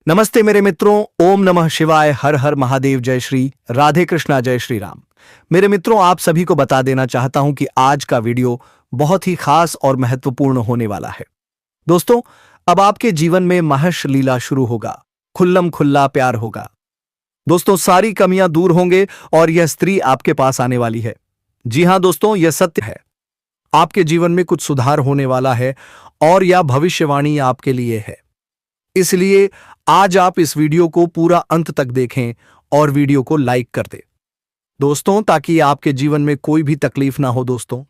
नमस्ते मेरे मित्रों, ओम नमः शिवाय, हर हर महादेव, जय श्री राधे कृष्णा, जय श्री राम। मेरे मित्रों, आप सभी को बता देना चाहता हूं कि आज का वीडियो बहुत ही खास और महत्वपूर्ण होने वाला है। दोस्तों, अब आपके जीवन में महर्ष लीला शुरू होगा, खुल्लम खुल्ला प्यार होगा। दोस्तों, सारी कमियां दूर होंगे और यह स्त्री आपके पास आने वाली है। जी हां दोस्तों, यह सत्य है। आपके जीवन में कुछ सुधार होने वाला है और यह भविष्यवाणी आपके लिए है। इसलिए आज आप इस वीडियो को पूरा अंत तक देखें और वीडियो को लाइक कर दें दोस्तों, ताकि आपके जीवन में कोई भी तकलीफ ना हो। दोस्तों,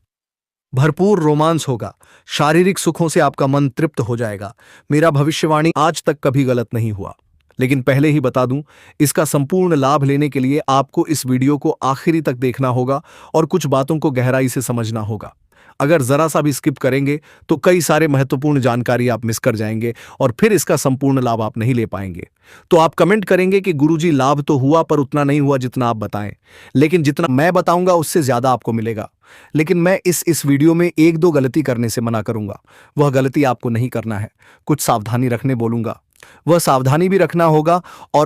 भरपूर रोमांस होगा, शारीरिक सुखों से आपका मन तृप्त हो जाएगा। मेरा भविष्यवाणी आज तक कभी गलत नहीं हुआ। लेकिन पहले ही बता दूं, इसका संपूर्ण लाभ लेने के लिए आपको इस वीडियो को आखिरी तक देखना होगा और कुछ बातों को गहराई से समझना होगा। अगर जरा सा भी स्किप करेंगे तो कई सारे महत्वपूर्ण जानकारी आप मिस कर जाएंगे और फिर इसका संपूर्ण लाभ आप नहीं ले पाएंगे। तो आप कमेंट करेंगे कि गुरुजी, लाभ तो हुआ पर उतना नहीं हुआ जितना आप बताएं, लेकिन जितना मैं बताऊंगा उससे ज्यादा आपको मिलेगा। लेकिन मैं इस वीडियो में एक दो गलती करने से मना करूंगा। वह गलती आपको नहीं करना है। कुछ सावधानी रखने बोलूंगा, वह सावधानी भी रखना होगा।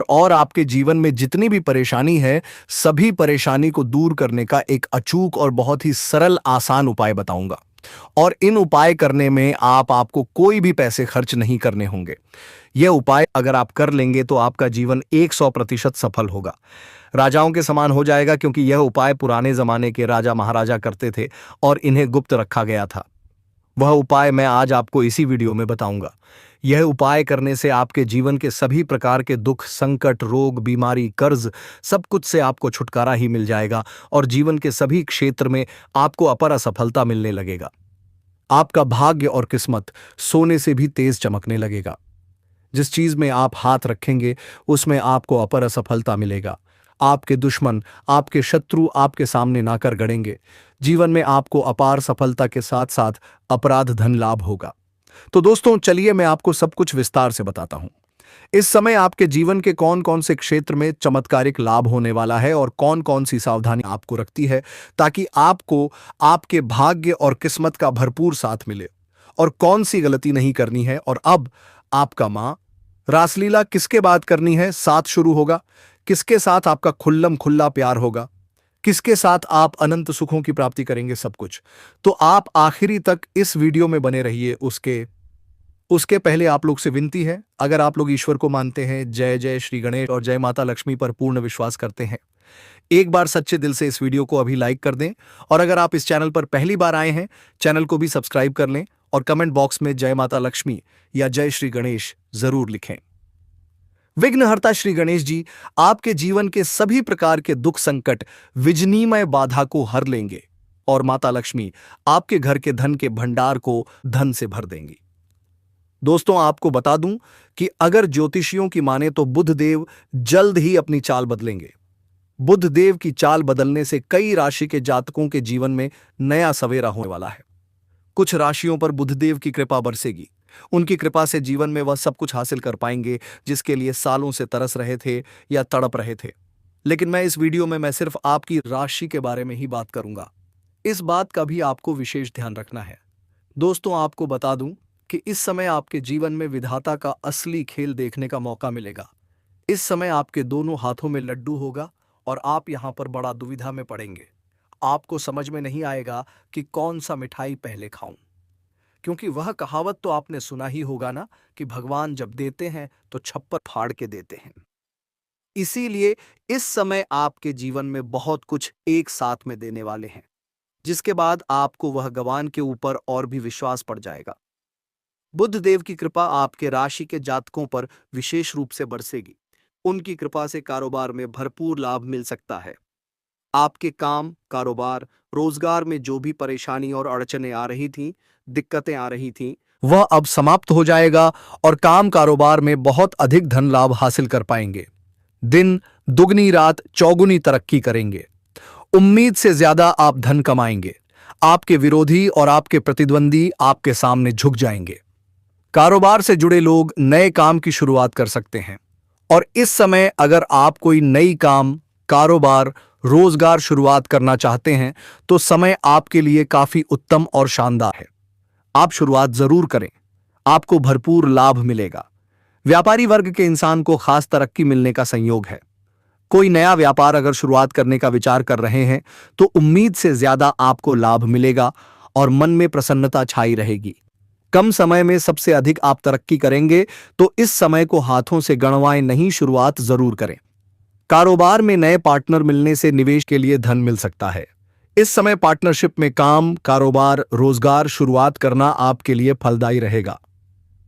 और आपके जीवन में जितनी भी परेशानी है, सभी परेशानी को दूर करने का एक अचूक और बहुत ही सरल आसान उपाय बताऊंगा। और इन उपाय करने में आपको कोई भी पैसे खर्च नहीं करने होंगे। यह उपाय अगर आप कर लेंगे तो आपका जीवन 100% सफल होगा, राजाओं के समान हो जाएगा, क्योंकि यह उपाय पुराने जमाने के राजा महाराजा करते थे और इन्हें गुप्त रखा गया था। वह उपाय मैं आज आपको इसी वीडियो में बताऊंगा। यह उपाय करने से आपके जीवन के सभी प्रकार के दुख, संकट, रोग, बीमारी, कर्ज, सब कुछ से आपको छुटकारा ही मिल जाएगा और जीवन के सभी क्षेत्र में आपको अपार सफलता मिलने लगेगा। आपका भाग्य और किस्मत सोने से भी तेज चमकने लगेगा। जिस चीज में आप हाथ रखेंगे उसमें आपको अपार सफलता मिलेगा। आपके दुश्मन, आपके शत्रु आपके सामने ना कर गड़ेंगे। जीवन में आपको अपार सफलता के साथ साथ अपराध धन लाभ होगा। तो दोस्तों, चलिए मैं आपको सब कुछ विस्तार से बताता हूं। इस समय आपके जीवन के कौन कौन से क्षेत्र में चमत्कारिक लाभ होने वाला है और कौन कौन सी सावधानी आपको रखती है, ताकि आपको आपके भाग्य और किस्मत का भरपूर साथ मिले, और कौन सी गलती नहीं करनी है। और अब आपका मां रासलीला किसके बाद करनी है, साथ शुरू होगा, किसके साथ आपका खुल्लम खुल्ला प्यार होगा, किसके साथ आप अनंत सुखों की प्राप्ति करेंगे, सब कुछ। तो आप आखिरी तक इस वीडियो में बने रहिए। उसके पहले आप लोग से विनती है, अगर आप लोग ईश्वर को मानते हैं, जय जय श्री गणेश और जय माता लक्ष्मी पर पूर्ण विश्वास करते हैं, एक बार सच्चे दिल से इस वीडियो को अभी लाइक कर दें। और अगर आप इस चैनल पर पहली बार आए हैं, चैनल को भी सब्सक्राइब कर लें और कमेंट बॉक्स में जय माता लक्ष्मी या जय श्री गणेश जरूर लिखें। विघ्नहर्ता श्री गणेश जी आपके जीवन के सभी प्रकार के दुख, संकट, विजनीमय बाधा को हर लेंगे और माता लक्ष्मी आपके घर के धन के भंडार को धन से भर देंगी। दोस्तों, आपको बता दूं कि अगर ज्योतिषियों की माने तो बुध देव जल्द ही अपनी चाल बदलेंगे। बुध देव की चाल बदलने से कई राशि के जातकों के जीवन में नया सवेरा होने वाला है। कुछ राशियों पर बुध देव की कृपा बरसेगी। उनकी कृपा से जीवन में वह सब कुछ हासिल कर पाएंगे जिसके लिए सालों से तरस रहे थे या तड़प रहे थे। लेकिन मैं इस वीडियो में मैं सिर्फ आपकी राशि के बारे में ही बात करूंगा। इस बात का भी आपको विशेष ध्यान रखना है। दोस्तों, आपको बता दूं कि इस समय आपके जीवन में विधाता का असली खेल देखने का मौका मिलेगा। इस समय आपके दोनों हाथों में लड्डू होगा और आप यहां पर बड़ा दुविधा में पड़ेंगे। आपको समझ में नहीं आएगा कि कौन सा मिठाई पहले खाऊं, क्योंकि वह कहावत तो आपने सुना ही होगा ना, कि भगवान जब देते हैं तो छप्पर फाड़ के देते हैं। इसीलिए इस समय आपके जीवन में बहुत कुछ एक साथ में देने वाले हैं, जिसके बाद आपको वह भगवान के ऊपर और भी विश्वास पड़ जाएगा। बुध देव की कृपा आपके राशि के जातकों पर विशेष रूप से बरसेगी। उनकी कृपा से कारोबार में भरपूर लाभ मिल सकता है। आपके काम, कारोबार, रोजगार में जो भी परेशानी और अड़चनें आ रही थीं, दिक्कतें आ रही थीं, वह अब समाप्त हो जाएगा और काम कारोबार में बहुत अधिक धन लाभ हासिल कर पाएंगे। दिन दुगनी रात चौगुनी तरक्की करेंगे। उम्मीद से ज्यादा आप धन कमाएंगे। आपके विरोधी और आपके प्रतिद्वंदी आपके सामने झुक जाएंगे। कारोबार से जुड़े लोग नए काम की शुरुआत कर सकते हैं। और इस समय अगर आप कोई नई काम, कारोबार, रोजगार शुरुआत करना चाहते हैं तो समय आपके लिए काफी उत्तम और शानदार है। आप शुरुआत जरूर करें, आपको भरपूर लाभ मिलेगा। व्यापारी वर्ग के इंसान को खास तरक्की मिलने का संयोग है। कोई नया व्यापार अगर शुरुआत करने का विचार कर रहे हैं तो उम्मीद से ज्यादा आपको लाभ मिलेगा और मन में प्रसन्नता छाई रहेगी। कम समय में सबसे अधिक आप तरक्की करेंगे, तो इस समय को हाथों से गंवाएं नहीं, शुरुआत जरूर करें। कारोबार में नए पार्टनर मिलने से निवेश के लिए धन मिल सकता है। इस समय पार्टनरशिप में काम, कारोबार, रोजगार शुरुआत करना आपके लिए फलदायी रहेगा।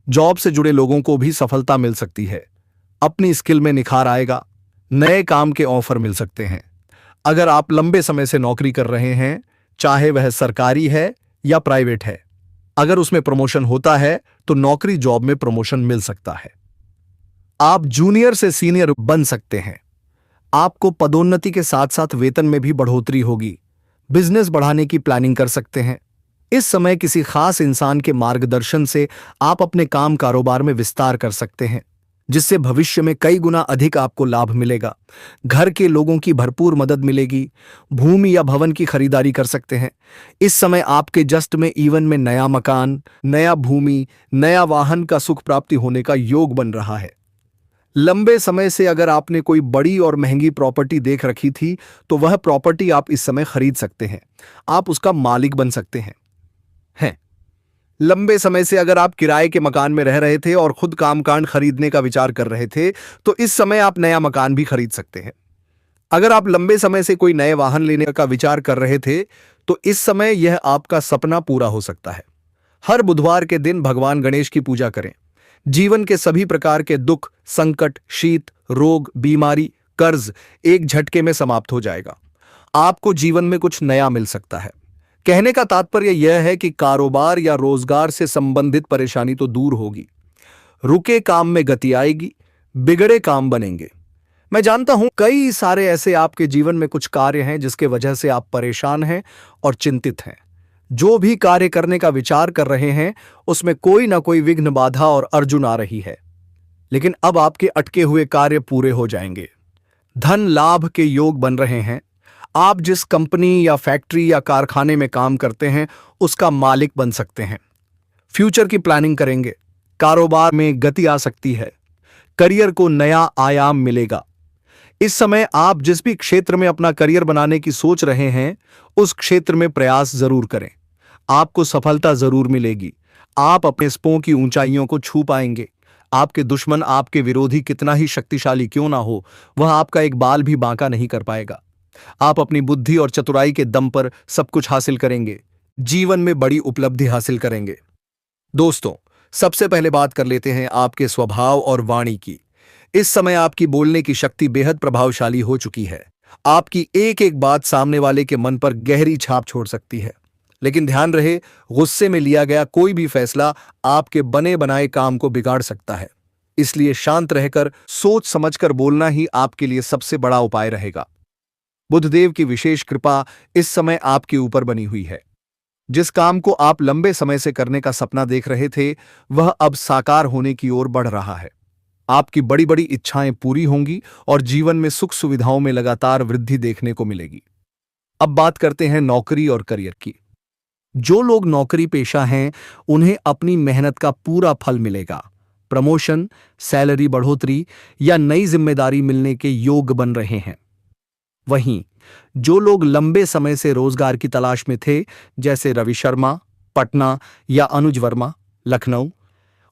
जॉब से जुड़े लोगों को भी सफलता मिल सकती है। अपनी स्किल में निखार आएगा। नए काम के ऑफर मिल सकते हैं। अगर आप लंबे समय से नौकरी कर रहे हैं, चाहे वह सरकारी है या प्राइवेट है, अगर उसमें प्रमोशन होता है तो नौकरी जॉब में प्रमोशन मिल सकता है। आप जूनियर से सीनियर बन सकते हैं। आपको पदोन्नति के साथ साथ वेतन में भी बढ़ोतरी होगी। बिजनेस बढ़ाने की प्लानिंग कर सकते हैं। इस समय किसी खास इंसान के मार्गदर्शन से आप अपने काम कारोबार में विस्तार कर सकते हैं, जिससे भविष्य में कई गुना अधिक आपको लाभ मिलेगा। घर के लोगों की भरपूर मदद मिलेगी। भूमि या भवन की खरीदारी कर सकते हैं। इस समय आपके जस्ट में इवन में नया मकान, नया भूमि, नया वाहन का सुख प्राप्ति होने का योग बन रहा है। लंबे समय से अगर आपने कोई बड़ी और महंगी प्रॉपर्टी देख रखी थी तो वह प्रॉपर्टी आप इस समय खरीद सकते हैं। आप उसका मालिक बन सकते हैं। लंबे समय से अगर आप किराए के मकान में रह रहे थे और खुद कामकान खरीदने का विचार कर रहे थे तो इस समय आप नया मकान भी खरीद सकते हैं। अगर आप लंबे समय से कोई नए वाहन लेने का विचार कर रहे थे तो इस समय यह आपका सपना पूरा हो सकता है। हर बुधवार के दिन भगवान गणेश की पूजा करें। जीवन के सभी प्रकार के दुख, संकट, शीत, रोग, बीमारी, कर्ज एक झटके में समाप्त हो जाएगा। आपको जीवन में कुछ नया मिल सकता है। कहने का तात्पर्य यह है कि कारोबार या रोजगार से संबंधित परेशानी तो दूर होगी। रुके काम में गति आएगी, बिगड़े काम बनेंगे। मैं जानता हूं कई सारे ऐसे आपके जीवन में कुछ कार्य हैं जिसके वजह से आप परेशान हैं और चिंतित हैं। जो भी कार्य करने का विचार कर रहे हैं उसमें कोई ना कोई विघ्न, बाधा और अर्जुन आ रही है, लेकिन अब आपके अटके हुए कार्य पूरे हो जाएंगे। धन लाभ के योग बन रहे हैं। आप जिस कंपनी या फैक्ट्री या कारखाने में काम करते हैं उसका मालिक बन सकते हैं। फ्यूचर की प्लानिंग करेंगे। कारोबार में गति आ सकती है। करियर को नया आयाम मिलेगा। इस समय आप जिस भी क्षेत्र में अपना करियर बनाने की सोच रहे हैं उस क्षेत्र में प्रयास जरूर करें। आपको सफलता जरूर मिलेगी। आप अपने सपनों की ऊंचाइयों को छू पाएंगे। आपके दुश्मन, आपके विरोधी कितना ही शक्तिशाली क्यों ना हो, वह आपका एक बाल भी बांका नहीं कर पाएगा। आप अपनी बुद्धि और चतुराई के दम पर सब कुछ हासिल करेंगे। जीवन में बड़ी उपलब्धि हासिल करेंगे। दोस्तों, सबसे पहले बात कर लेते हैं आपके स्वभाव और वाणी की। इस समय आपकी बोलने की शक्ति बेहद प्रभावशाली हो चुकी है। आपकी एक एक बात सामने वाले के मन पर गहरी छाप छोड़ सकती है। लेकिन ध्यान रहे, गुस्से में लिया गया कोई भी फैसला आपके बने बनाए काम को बिगाड़ सकता है। इसलिए शांत रहकर सोच समझकर बोलना ही आपके लिए सबसे बड़ा उपाय रहेगा। बुधदेव की विशेष कृपा इस समय आपके ऊपर बनी हुई है। जिस काम को आप लंबे समय से करने का सपना देख रहे थे वह अब साकार होने की ओर बढ़ रहा है। आपकी बड़ी बड़ी इच्छाएं पूरी होंगी और जीवन में सुख सुविधाओं में लगातार वृद्धि देखने को मिलेगी। अब बात करते हैं नौकरी और करियर की। जो लोग नौकरी पेशा हैं उन्हें अपनी मेहनत का पूरा फल मिलेगा। प्रमोशन, सैलरी बढ़ोतरी या नई जिम्मेदारी मिलने के योग बन रहे हैं। वहीं जो लोग लंबे समय से रोजगार की तलाश में थे, जैसे रवि शर्मा, पटना या अनुज वर्मा, लखनऊ,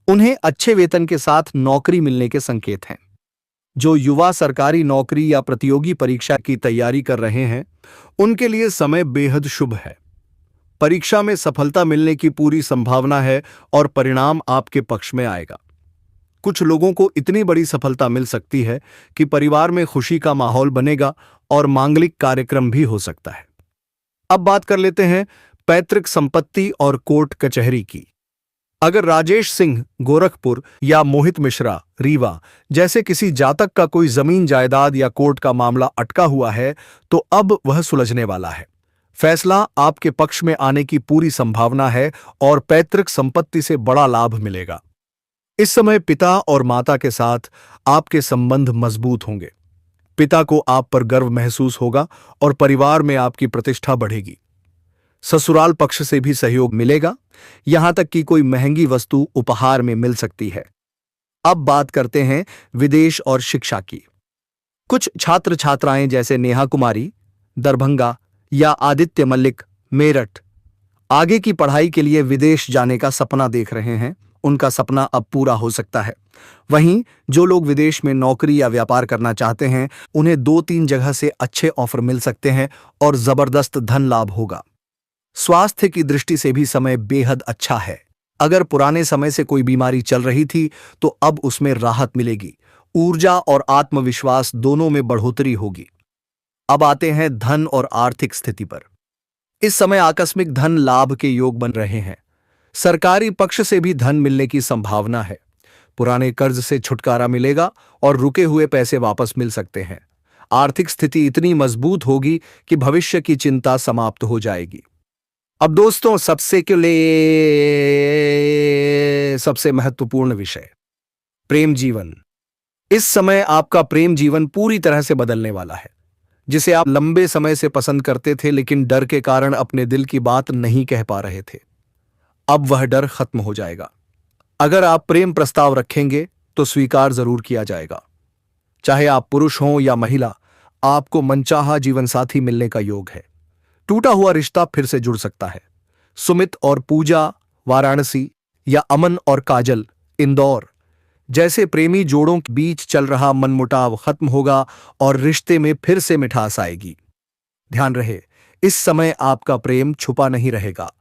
उन्हें अच्छे वेतन के साथ नौकरी मिलने के संकेत हैं। जो युवा सरकारी नौकरी या प्रतियोगी परीक्षा की तैयारी कर रहे हैं उनके लिए समय बेहद शुभ है। परीक्षा में सफलता मिलने की पूरी संभावना है और परिणाम आपके पक्ष में आएगा। कुछ लोगों को इतनी बड़ी सफलता मिल सकती है कि परिवार में खुशी का माहौल बनेगा और मांगलिक कार्यक्रम भी हो सकता है। अब बात कर लेते हैं पैतृक संपत्ति और कोर्ट कचहरी की। अगर राजेश सिंह, गोरखपुर या मोहित मिश्रा, रीवा जैसे किसी जातक का कोई जमीन जायदाद या कोर्ट का मामला अटका हुआ है तो अब वह सुलझने वाला है। फैसला आपके पक्ष में आने की पूरी संभावना है और पैतृक संपत्ति से बड़ा लाभ मिलेगा। इस समय पिता और माता के साथ आपके संबंध मजबूत होंगे। पिता को आप पर गर्व महसूस होगा और परिवार में आपकी प्रतिष्ठा बढ़ेगी। ससुराल पक्ष से भी सहयोग मिलेगा, यहां तक कि कोई महंगी वस्तु उपहार में मिल सकती है। अब बात करते हैं विदेश और शिक्षा की। कुछ छात्र छात्राएं जैसे नेहा कुमारी, दरभंगा, या आदित्य मल्लिक, मेरठ, आगे की पढ़ाई के लिए विदेश जाने का सपना देख रहे हैं। उनका सपना अब पूरा हो सकता है। वहीं जो लोग विदेश में नौकरी या व्यापार करना चाहते हैं, उन्हें 2-3 जगह से अच्छे ऑफर मिल सकते हैं और जबरदस्त धन लाभ होगा। स्वास्थ्य की दृष्टि से भी समय बेहद अच्छा है। अगर पुराने समय से कोई बीमारी चल रही थी तो अब उसमें राहत मिलेगी। ऊर्जा और आत्मविश्वास दोनों में बढ़ोतरी होगी। अब आते हैं धन और आर्थिक स्थिति पर। इस समय आकस्मिक धन लाभ के योग बन रहे हैं। सरकारी पक्ष से भी धन मिलने की संभावना है। पुराने कर्ज से छुटकारा मिलेगा और रुके हुए पैसे वापस मिल सकते हैं। आर्थिक स्थिति इतनी मजबूत होगी कि भविष्य की चिंता समाप्त हो जाएगी। अब दोस्तों, सबसे महत्वपूर्ण विषय, प्रेम जीवन। इस समय आपका प्रेम जीवन पूरी तरह से बदलने वाला है। जिसे आप लंबे समय से पसंद करते थे लेकिन डर के कारण अपने दिल की बात नहीं कह पा रहे थे, अब वह डर खत्म हो जाएगा। अगर आप प्रेम प्रस्ताव रखेंगे तो स्वीकार जरूर किया जाएगा। चाहे आप पुरुष हों या महिला, आपको मनचाहा जीवनसाथी मिलने का योग है। टूटा हुआ रिश्ता फिर से जुड़ सकता है। सुमित और पूजा, वाराणसी, या अमन और काजल, इंदौर जैसे प्रेमी जोड़ों के बीच चल रहा मनमुटाव खत्म होगा और रिश्ते में फिर से मिठास आएगी। ध्यान रहे, इस समय आपका प्रेम छुपा नहीं रहेगा।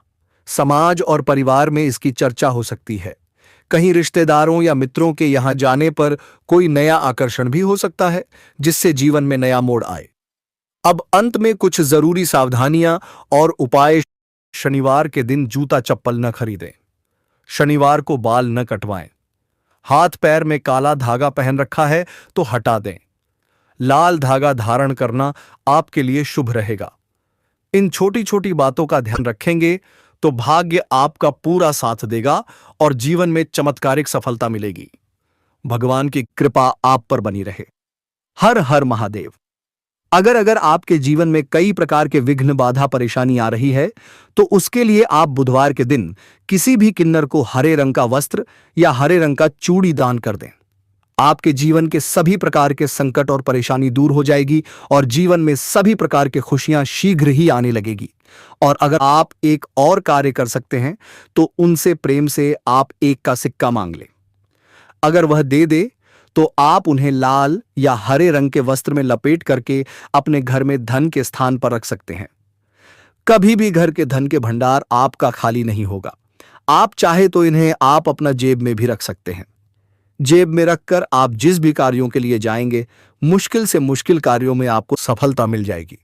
समाज और परिवार में इसकी चर्चा हो सकती है। कहीं रिश्तेदारों या मित्रों के यहां जाने पर कोई नया आकर्षण भी हो सकता है, जिससे जीवन में नया मोड़ आए। अब अंत में कुछ जरूरी सावधानियां और उपाय। शनिवार के दिन जूता चप्पल न खरीदें। शनिवार को बाल न कटवाएं। हाथ पैर में काला धागा पहन रखा है तो हटा दें। लाल धागा धारण करना आपके लिए शुभ रहेगा। इन छोटी छोटी बातों का ध्यान रखेंगे तो भाग्य आपका पूरा साथ देगा और जीवन में चमत्कारिक सफलता मिलेगी। भगवान की कृपा आप पर बनी रहे। हर हर महादेव। अगर आपके जीवन में कई प्रकार के विघ्न, बाधा, परेशानी आ रही है तो उसके लिए आप बुधवार के दिन किसी भी किन्नर को हरे रंग का वस्त्र या हरे रंग का चूड़ी दान कर दें। आपके जीवन के सभी प्रकार के संकट और परेशानी दूर हो जाएगी और जीवन में सभी प्रकार की खुशियां शीघ्र ही आने लगेगी। और अगर आप एक और कार्य कर सकते हैं तो उनसे प्रेम से आप 1 का सिक्का मांग लें। अगर वह दे दे तो आप उन्हें लाल या हरे रंग के वस्त्र में लपेट करके अपने घर में धन के स्थान पर रख सकते हैं। कभी भी घर के धन के भंडार आपका खाली नहीं होगा। आप चाहे तो इन्हें आप अपना जेब में भी रख सकते हैं। जेब में रखकर आप जिस भी कार्यों के लिए जाएंगे, मुश्किल से मुश्किल कार्यों में आपको सफलता मिल जाएगी।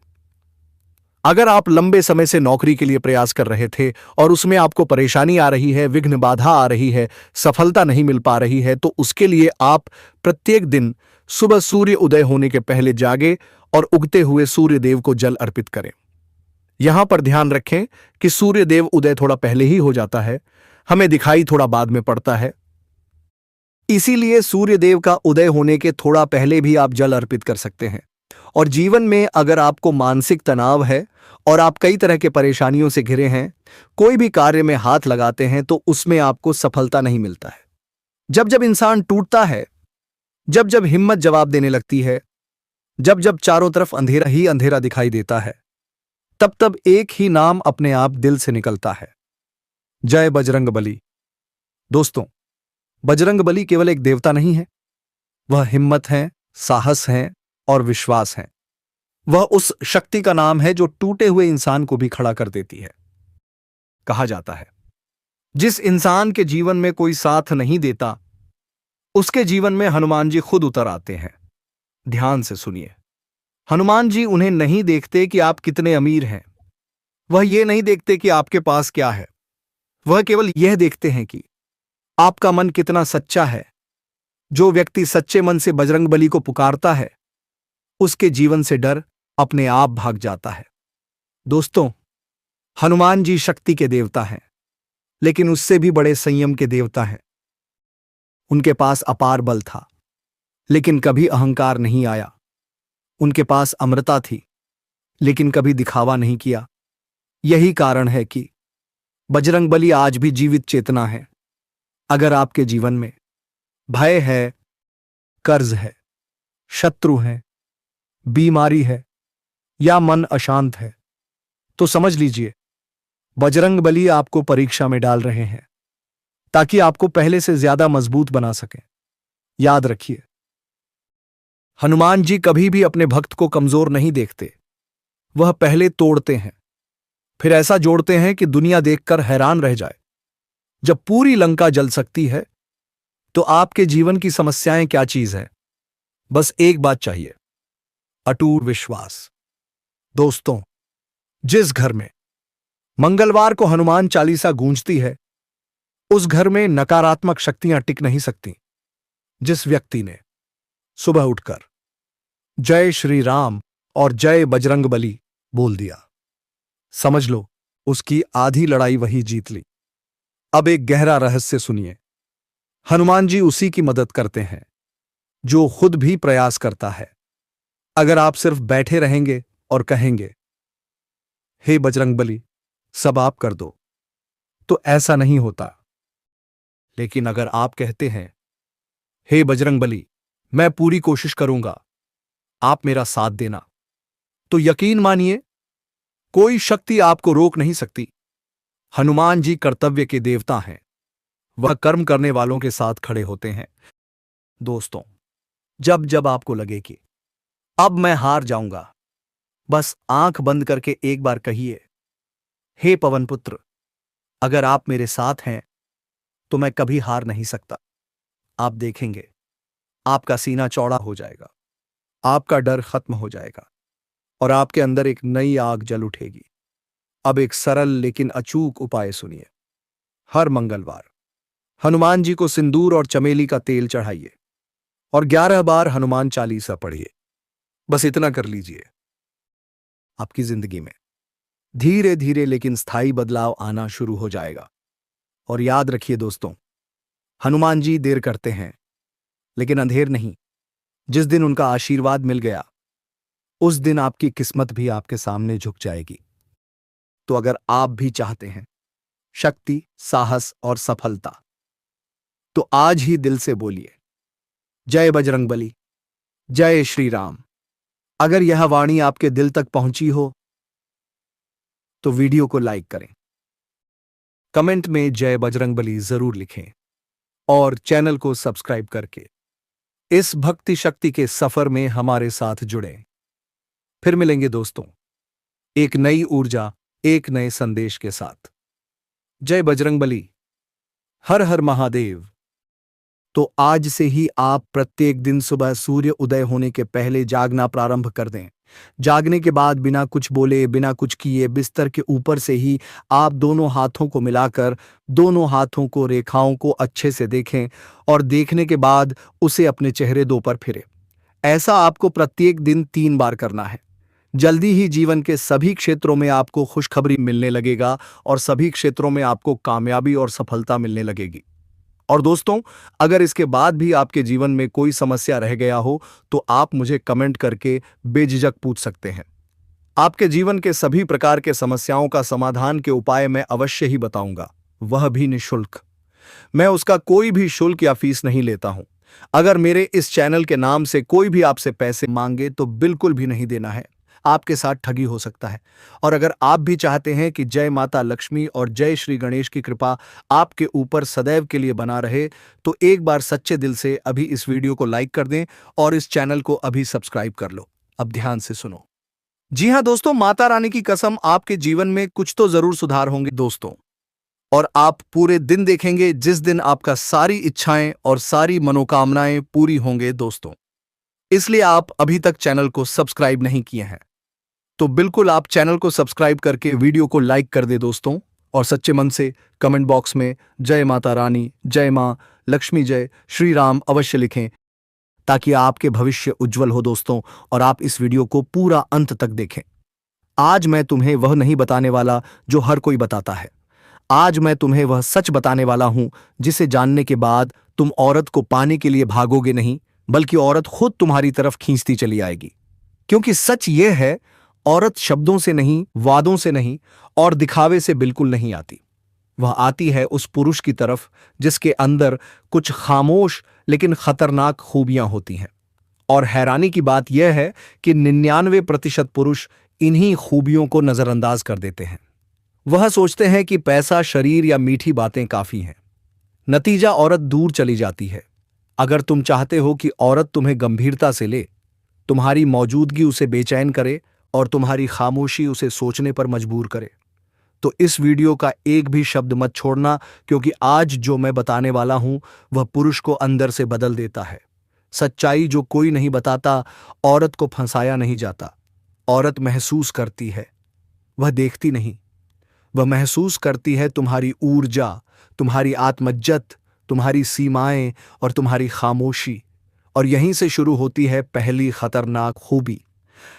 अगर आप लंबे समय से नौकरी के लिए प्रयास कर रहे थे और उसमें आपको परेशानी आ रही है, विघ्न बाधा आ रही है, सफलता नहीं मिल पा रही है, तो उसके लिए आप प्रत्येक दिन सुबह सूर्य उदय होने के पहले जागे और उगते हुए सूर्य देव को जल अर्पित करें। यहां पर ध्यान रखें कि सूर्य देव उदय थोड़ा पहले ही हो जाता है, हमें दिखाई थोड़ा बाद में पड़ता है। इसीलिए सूर्य देव का उदय होने के थोड़ा पहले भी आप जल अर्पित कर सकते हैं। और जीवन में अगर आपको मानसिक तनाव है और आप कई तरह के परेशानियों से घिरे हैं, कोई भी कार्य में हाथ लगाते हैं तो उसमें आपको सफलता नहीं मिलता है। जब जब इंसान टूटता है, जब जब हिम्मत जवाब देने लगती है, जब जब चारों तरफ अंधेरा ही अंधेरा दिखाई देता है, तब तब एक ही नाम अपने आप दिल से निकलता है, जय बजरंग बली। दोस्तों, बजरंग बली केवल एक देवता नहीं है, वह हिम्मत है, साहस है और विश्वास है। वह उस शक्ति का नाम है जो टूटे हुए इंसान को भी खड़ा कर देती है। कहा जाता है, जिस इंसान के जीवन में कोई साथ नहीं देता, उसके जीवन में हनुमान जी खुद उतर आते हैं। ध्यान से सुनिए, हनुमान जी उन्हें नहीं देखते कि आप कितने अमीर हैं, वह ये नहीं देखते कि आपके पास क्या है, वह केवल यह देखते हैं कि आपका मन कितना सच्चा है। जो व्यक्ति सच्चे मन से बजरंग बली को पुकारता है, उसके जीवन से डर अपने आप भाग जाता है। दोस्तों, हनुमान जी शक्ति के देवता हैं, लेकिन उससे भी बड़े संयम के देवता हैं। उनके पास अपार बल था, लेकिन कभी अहंकार नहीं आया। उनके पास अमरता थी, लेकिन कभी दिखावा नहीं किया। यही कारण है कि बजरंग बली आज भी जीवित चेतना है। अगर आपके जीवन में भय है, कर्ज है, शत्रु है, बीमारी है या मन अशांत है, तो समझ लीजिए बजरंग बली आपको परीक्षा में डाल रहे हैं ताकि आपको पहले से ज्यादा मजबूत बना सकें। याद रखिए, हनुमान जी कभी भी अपने भक्त को कमजोर नहीं देखते। वह पहले तोड़ते हैं, फिर ऐसा जोड़ते हैं कि दुनिया देखकर हैरान रह जाए। जब पूरी लंका जल सकती है तो आपके जीवन की समस्याएं क्या चीज है? बस एक बात चाहिए, अटूट विश्वास। दोस्तों, जिस घर में मंगलवार को हनुमान चालीसा गूंजती है, उस घर में नकारात्मक शक्तियां टिक नहीं सकती। जिस व्यक्ति ने सुबह उठकर जय श्री राम और जय बजरंग बली बोल दिया, समझ लो उसकी आधी लड़ाई वही जीत ली। अब एक गहरा रहस्य सुनिए। हनुमान जी उसी की मदद करते हैं जो खुद भी प्रयास करता है। अगर आप सिर्फ बैठे रहेंगे और कहेंगे, हे बजरंग बली सब आप कर दो, तो ऐसा नहीं होता। लेकिन अगर आप कहते हैं, हे बजरंग बली मैं पूरी कोशिश करूंगा, आप मेरा साथ देना, तो यकीन मानिए कोई शक्ति आपको रोक नहीं सकती। हनुमान जी कर्तव्य के देवता हैं। वह कर्म करने वालों के साथ खड़े होते हैं। दोस्तों, जब जब आपको लगे कि अब मैं हार जाऊंगा, बस आंख बंद करके एक बार कहिए, हे पवन पुत्र अगर आप मेरे साथ हैं तो मैं कभी हार नहीं सकता। आप देखेंगे आपका सीना चौड़ा हो जाएगा, आपका डर खत्म हो जाएगा और आपके अंदर एक नई आग जल उठेगी। अब एक सरल लेकिन अचूक उपाय सुनिए। हर मंगलवार हनुमान जी को सिंदूर और चमेली का तेल चढ़ाइए और 11 बार हनुमान चालीसा पढ़िए। बस इतना कर लीजिए, आपकी जिंदगी में धीरे धीरे लेकिन स्थायी बदलाव आना शुरू हो जाएगा। और याद रखिए दोस्तों, हनुमान जी देर करते हैं लेकिन अंधेर नहीं। जिस दिन उनका आशीर्वाद मिल गया, उस दिन आपकी किस्मत भी आपके सामने झुक जाएगी। तो अगर आप भी चाहते हैं शक्ति, साहस और सफलता, तो आज ही दिल से बोलिए, जय बजरंग बली, जय श्री राम। अगर यह वाणी आपके दिल तक पहुंची हो तो वीडियो को लाइक करें, कमेंट में जय बजरंग बली जरूर लिखें और चैनल को सब्सक्राइब करके इस भक्ति शक्ति के सफर में हमारे साथ जुड़ें। फिर मिलेंगे दोस्तों, एक नई ऊर्जा, एक नए संदेश के साथ। जय बजरंग बली, हर हर महादेव। तो आज से ही आप प्रत्येक दिन सुबह सूर्य उदय होने के पहले जागना प्रारंभ कर दें। जागने के बाद बिना कुछ बोले, बिना कुछ किए, बिस्तर के ऊपर से ही आप दोनों हाथों को मिलाकर दोनों हाथों को रेखाओं को अच्छे से देखें और देखने के बाद उसे अपने चेहरे दो पर फिरें। ऐसा आपको प्रत्येक दिन 3 बार करना है। जल्दी ही जीवन के सभी क्षेत्रों में आपको खुशखबरी मिलने लगेगा और सभी क्षेत्रों में आपको कामयाबी और सफलता मिलने लगेगी। और दोस्तों, अगर इसके बाद भी आपके जीवन में कोई समस्या रह गया हो तो आप मुझे कमेंट करके बेझिझक पूछ सकते हैं। आपके जीवन के सभी प्रकार के समस्याओं का समाधान के उपाय मैं अवश्य ही बताऊंगा, वह भी निःशुल्क। मैं उसका कोई भी शुल्क या फीस नहीं लेता हूं। अगर मेरे इस चैनल के नाम से कोई भी आपसे पैसे मांगे तो बिल्कुल भी नहीं देना है, आपके साथ ठगी हो सकता है। और अगर आप भी चाहते हैं कि जय माता लक्ष्मी और जय श्री गणेश की कृपा आपके ऊपर सदैव के लिए बना रहे, तो एक बार सच्चे दिल से अभी इस वीडियो को लाइक कर दें और इस चैनल को अभी सब्सक्राइब कर लो। अब ध्यान से सुनो। जी हां दोस्तों, माता रानी की कसम, आपके जीवन में कुछ तो जरूर सुधार होंगे दोस्तों। और आप पूरे दिन देखेंगे जिस दिन आपका सारी इच्छाएं और सारी मनोकामनाएं पूरी होंगे दोस्तों। इसलिए आप अभी तक चैनल को सब्सक्राइब नहीं किए हैं तो बिल्कुल आप चैनल को सब्सक्राइब करके वीडियो को लाइक कर दे दोस्तों। और सच्चे मन से कमेंट बॉक्स में जय माता रानी, जय मां लक्ष्मी, जय श्री राम अवश्य लिखें ताकि आपके भविष्य उज्जवल हो दोस्तों। और आप इस वीडियो को पूरा अंत तक देखें। आज मैं तुम्हें वह नहीं बताने वाला जो हर कोई बताता है। आज मैं तुम्हें वह सच बताने वाला हूं जिसे जानने के बाद तुम औरत को पाने के लिए भागोगे नहीं, बल्कि औरत खुद तुम्हारी तरफ खींचती चली आएगी। क्योंकि सच यह है, औरत शब्दों से नहीं, वादों से नहीं और दिखावे से बिल्कुल नहीं आती। वह आती है उस पुरुष की तरफ जिसके अंदर कुछ खामोश लेकिन खतरनाक खूबियां होती हैं। और हैरानी की बात यह है कि 99% पुरुष इन्हीं खूबियों को नजरअंदाज कर देते हैं। वह सोचते हैं कि पैसा, शरीर या मीठी बातें काफी हैं। नतीजा, औरत दूर चली जाती है। अगर तुम चाहते हो कि औरत तुम्हें गंभीरता से ले, तुम्हारी मौजूदगी उसे बेचैन करे और तुम्हारी खामोशी उसे सोचने पर मजबूर करे, तो इस वीडियो का एक भी शब्द मत छोड़ना, क्योंकि आज जो मैं बताने वाला हूं वह पुरुष को अंदर से बदल देता है। सच्चाई जो कोई नहीं बताता। औरत को फंसाया नहीं जाता। औरत महसूस करती है, वह देखती नहीं। वह महसूस करती है तुम्हारी ऊर्जा, तुम्हारी आत्मज्जत, तुम्हारी सीमाएं और तुम्हारी खामोशी। और यहीं से शुरू होती है पहली खतरनाक खूबी।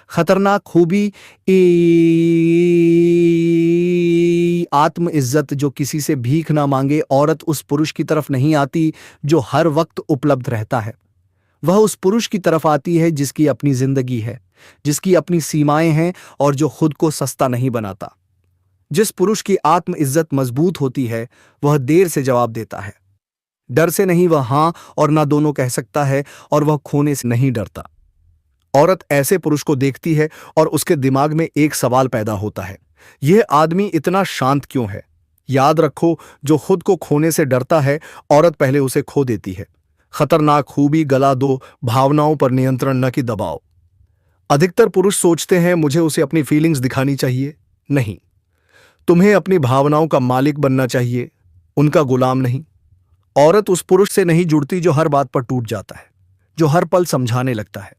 खतरनाक खूबी आत्म इज्जत। जो किसी से भीख ना मांगे औरत उस पुरुष की तरफ नहीं आती जो हर वक्त उपलब्ध रहता है। वह उस पुरुष की तरफ आती है जिसकी अपनी जिंदगी है, जिसकी अपनी सीमाएं हैं और जो खुद को सस्ता नहीं बनाता। जिस पुरुष की आत्म इज्जत मजबूत होती है वह देर से जवाब देता है। डर से नहीं, वह हां और ना दोनों कह सकता है, और वह खोने से नहीं डरता। औरत ऐसे पुरुष को देखती है और उसके दिमाग में एक सवाल पैदा होता है, यह आदमी इतना शांत क्यों है? याद रखो, जो खुद को खोने से डरता है, औरत पहले उसे खो देती है। खतरनाक खूबी गला दो, भावनाओं पर नियंत्रण न कि दबाव। अधिकतर पुरुष सोचते हैं मुझे उसे अपनी फीलिंग्स दिखानी चाहिए। नहीं, तुम्हें अपनी भावनाओं का मालिक बनना चाहिए, उनका गुलाम नहीं। औरत उस पुरुष से नहीं जुड़ती जो हर बात पर टूट जाता है, जो हर पल समझाने लगता है,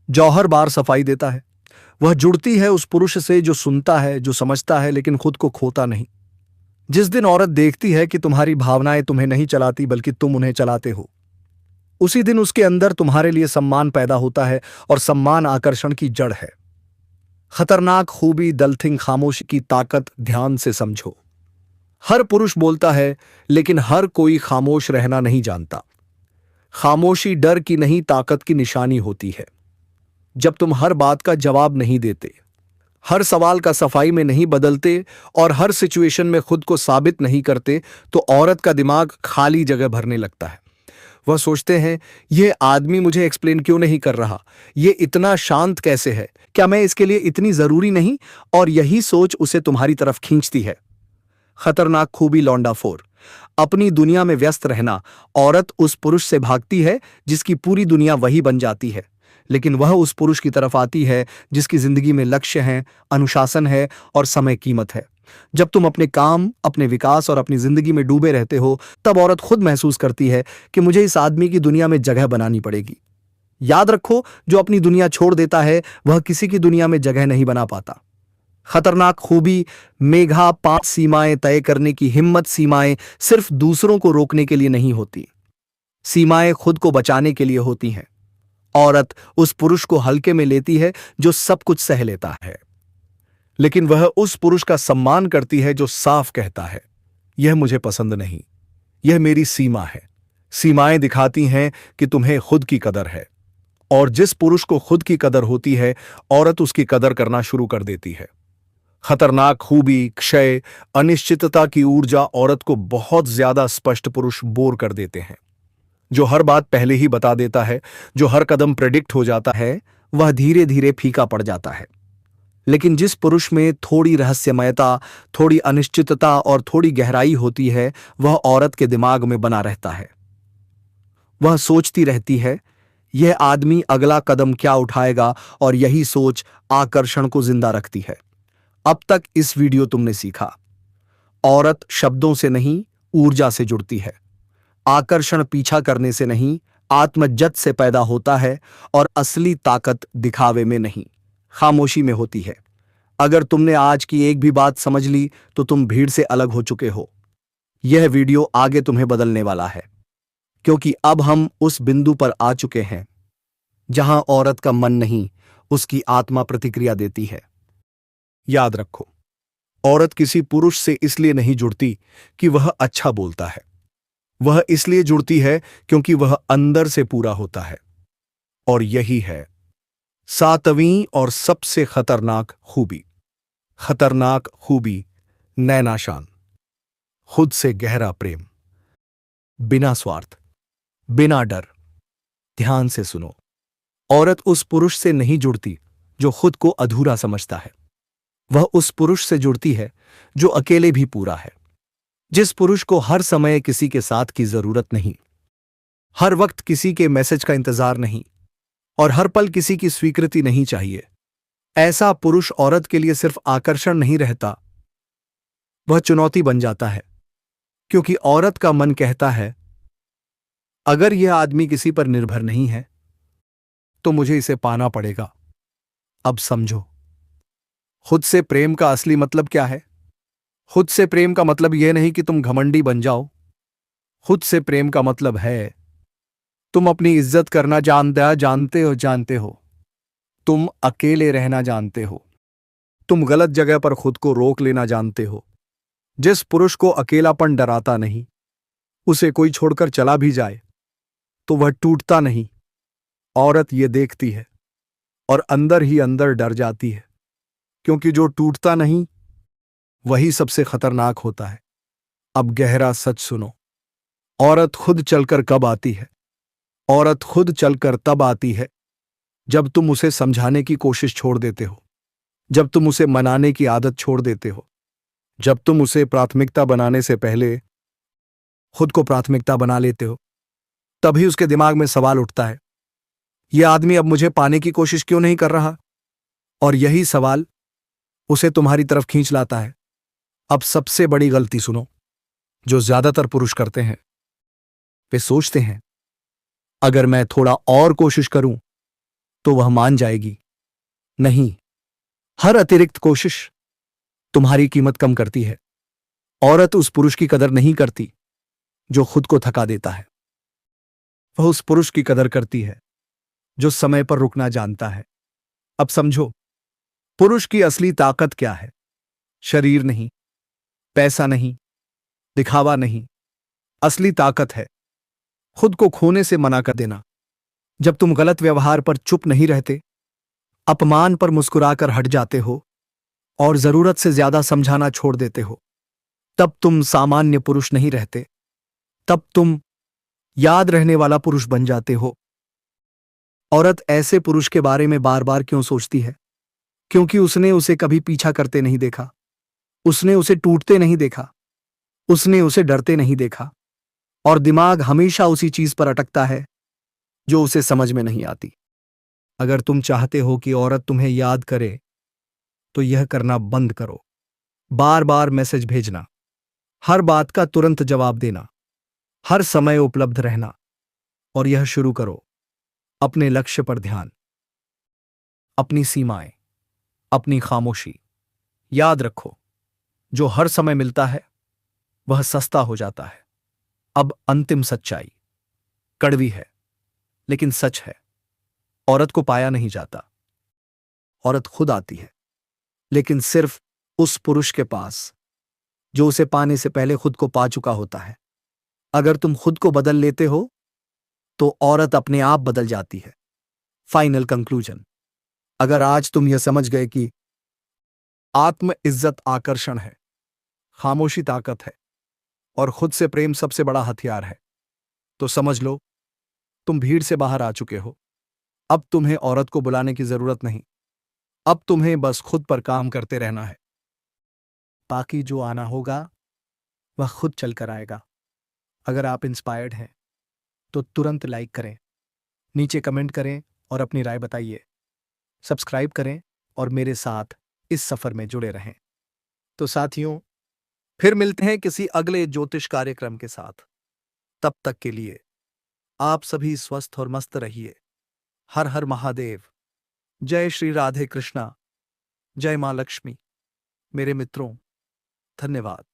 जो हर बार सफाई देता है। वह जुड़ती है उस पुरुष से जो सुनता है, जो समझता है लेकिन खुद को खोता नहीं। जिस दिन औरत देखती है कि तुम्हारी भावनाएं तुम्हें नहीं चलाती बल्कि तुम उन्हें चलाते हो, उसी दिन उसके अंदर तुम्हारे लिए सम्मान पैदा होता है, और सम्मान आकर्षण की जड़ है। खतरनाक खूबी दलथिंग खामोशी की ताकत ध्यान से समझो। हर पुरुष बोलता है, लेकिन हर कोई खामोश रहना नहीं जानता। खामोशी डर की नहीं, ताकत की निशानी होती है। जब तुम हर बात का जवाब नहीं देते, हर सवाल का सफाई में नहीं बदलते और हर सिचुएशन में खुद को साबित नहीं करते, तो औरत का दिमाग खाली जगह भरने लगता है। वह सोचते हैं, यह आदमी मुझे एक्सप्लेन क्यों नहीं कर रहा? यह इतना शांत कैसे है? क्या मैं इसके लिए इतनी जरूरी नहीं? और यही सोच उसे तुम्हारी तरफ खींचती है। खतरनाक खूबी लौंडा 4। अपनी दुनिया में व्यस्त रहना। औरत उस पुरुष से भागती है जिसकी पूरी दुनिया वही बन जाती है, लेकिन वह उस पुरुष की तरफ आती है जिसकी जिंदगी में लक्ष्य है, अनुशासन है और समय कीमत है। जब तुम अपने काम, अपने विकास और अपनी जिंदगी में डूबे रहते हो, तब औरत खुद महसूस करती है कि मुझे इस आदमी की दुनिया में जगह बनानी पड़ेगी। याद रखो, जो अपनी दुनिया छोड़ देता है वह किसी की दुनिया में जगह नहीं बना पाता। खतरनाक खूबी मेघा 5 सीमाएं तय करने की हिम्मत। सीमाएं सिर्फ दूसरों को रोकने के लिए नहीं होती, सीमाएं खुद को बचाने के लिए होती हैं। औरत उस पुरुष को हल्के में लेती है जो सब कुछ सह लेता है, लेकिन वह उस पुरुष का सम्मान करती है जो साफ कहता है, यह मुझे पसंद नहीं, यह मेरी सीमा है। सीमाएं दिखाती हैं कि तुम्हें खुद की कदर है, और जिस पुरुष को खुद की कदर होती है, औरत उसकी कदर करना शुरू कर देती है। खतरनाक खूबी क्षय। अनिश्चितता की ऊर्जा। औरत को बहुत ज्यादा स्पष्ट पुरुष बोर कर देते हैं, जो हर बात पहले ही बता देता है, जो हर कदम प्रेडिक्ट हो जाता है, वह धीरे धीरे फीका पड़ जाता है। लेकिन जिस पुरुष में थोड़ी रहस्यमयता, थोड़ी अनिश्चितता और थोड़ी गहराई होती है, वह औरत के दिमाग में बना रहता है। वह सोचती रहती है, यह आदमी अगला कदम क्या उठाएगा, और यही सोच आकर्षण को जिंदा रखती है। अब तक इस वीडियो तुमने सीखा, औरत शब्दों से नहीं, ऊर्जा से जुड़ती है। आकर्षण पीछा करने से नहीं, आत्मज्जत से पैदा होता है, और असली ताकत दिखावे में नहीं, खामोशी में होती है। अगर तुमने आज की एक भी बात समझ ली तो तुम भीड़ से अलग हो चुके हो। यह वीडियो आगे तुम्हें बदलने वाला है, क्योंकि अब हम उस बिंदु पर आ चुके हैं जहां औरत का मन नहीं, उसकी आत्मा प्रतिक्रिया देती है। याद रखो, औरत किसी पुरुष से इसलिए नहीं जुड़ती कि वह अच्छा बोलता है, वह इसलिए जुड़ती है क्योंकि वह अंदर से पूरा होता है। और यही है 7वीं और सबसे खतरनाक खूबी। खतरनाक खूबी नैनाशान। खुद से गहरा प्रेम, बिना स्वार्थ। बिना डर। ध्यान से सुनो। औरत उस पुरुष से नहीं जुड़ती जो खुद को अधूरा समझता है। वह उस पुरुष से जुड़ती है जो अकेले भी पूरा है। जिस पुरुष को हर समय किसी के साथ की जरूरत नहीं, हर वक्त किसी के मैसेज का इंतजार नहीं और हर पल किसी की स्वीकृति नहीं चाहिए, ऐसा पुरुष औरत के लिए सिर्फ आकर्षण नहीं रहता, वह चुनौती बन जाता है। क्योंकि औरत का मन कहता है, अगर यह आदमी किसी पर निर्भर नहीं है तो मुझे इसे पाना पड़ेगा। अब समझो, खुद से प्रेम का असली मतलब क्या है? खुद से प्रेम का मतलब यह नहीं कि तुम घमंडी बन जाओ। खुद से प्रेम का मतलब है तुम अपनी इज्जत करना जानते हो। तुम अकेले रहना जानते हो। तुम गलत जगह पर खुद को रोक लेना जानते हो। जिस पुरुष को अकेलापन डराता नहीं, उसे कोई छोड़कर चला भी जाए तो वह टूटता नहीं। औरत ये देखती है और अंदर ही अंदर डर जाती है, क्योंकि जो टूटता नहीं वही सबसे खतरनाक होता है। अब गहरा सच सुनो। औरत खुद चलकर कब आती है? औरत खुद चलकर तब आती है जब तुम उसे समझाने की कोशिश छोड़ देते हो, जब तुम उसे मनाने की आदत छोड़ देते हो, जब तुम उसे प्राथमिकता बनाने से पहले खुद को प्राथमिकता बना लेते हो। तभी उसके दिमाग में सवाल उठता है, यह आदमी अब मुझे पाने की कोशिश क्यों नहीं कर रहा? और यही सवाल उसे तुम्हारी तरफ खींच लाता है। अब सबसे बड़ी गलती सुनो जो ज्यादातर पुरुष करते हैं। वे सोचते हैं, अगर मैं थोड़ा और कोशिश करूं तो वह मान जाएगी। नहीं, हर अतिरिक्त कोशिश तुम्हारी कीमत कम करती है। औरत उस पुरुष की कदर नहीं करती जो खुद को थका देता है। वह उस पुरुष की कदर करती है जो समय पर रुकना जानता है। अब समझो, पुरुष की असली ताकत क्या है? शरीर नहीं, पैसा नहीं, दिखावा नहीं। असली ताकत है खुद को खोने से मना कर देना। जब तुम गलत व्यवहार पर चुप नहीं रहते, अपमान पर मुस्कुराकर हट जाते हो और जरूरत से ज्यादा समझाना छोड़ देते हो, तब तुम सामान्य पुरुष नहीं रहते, तब तुम याद रहने वाला पुरुष बन जाते हो। औरत ऐसे पुरुष के बारे में बार बार क्यों सोचती है? क्योंकि उसने उसे कभी पीछा करते नहीं देखा, उसने उसे टूटते नहीं देखा, उसने उसे डरते नहीं देखा, और दिमाग हमेशा उसी चीज पर अटकता है जो उसे समझ में नहीं आती। अगर तुम चाहते हो कि औरत तुम्हें याद करे, तो यह करना बंद करो। बार बार मैसेज भेजना, हर बात का तुरंत जवाब देना, हर समय उपलब्ध रहना, और यह शुरू करो अपने लक्ष्य पर ध्यान, अपनी सीमाएं, अपनी खामोशी। याद रखो, जो हर समय मिलता है वह सस्ता हो जाता है। अब अंतिम सच्चाई कड़वी है लेकिन सच है। औरत को पाया नहीं जाता, औरत खुद आती है, लेकिन सिर्फ उस पुरुष के पास जो उसे पाने से पहले खुद को पा चुका होता है। अगर तुम खुद को बदल लेते हो तो औरत अपने आप बदल जाती है। फाइनल कंक्लूजन, अगर आज तुम यह समझ गए कि आत्म इज्जत आकर्षण है, खामोशी ताकत है और खुद से प्रेम सबसे बड़ा हथियार है, तो समझ लो तुम भीड़ से बाहर आ चुके हो। अब तुम्हें औरत को बुलाने की जरूरत नहीं, अब तुम्हें बस खुद पर काम करते रहना है। बाकी जो आना होगा वह खुद चलकर आएगा। अगर आप इंस्पायर्ड हैं तो तुरंत लाइक करें, नीचे कमेंट करें और अपनी राय बताइए। सब्सक्राइब करें और मेरे साथ इस सफर में जुड़े रहें। तो साथियों, फिर मिलते हैं किसी अगले ज्योतिष कार्यक्रम के साथ। तब तक के लिए आप सभी स्वस्थ और मस्त रहिए। हर हर महादेव। जय श्री राधे कृष्णा। जय मां लक्ष्मी। मेरे मित्रों, धन्यवाद।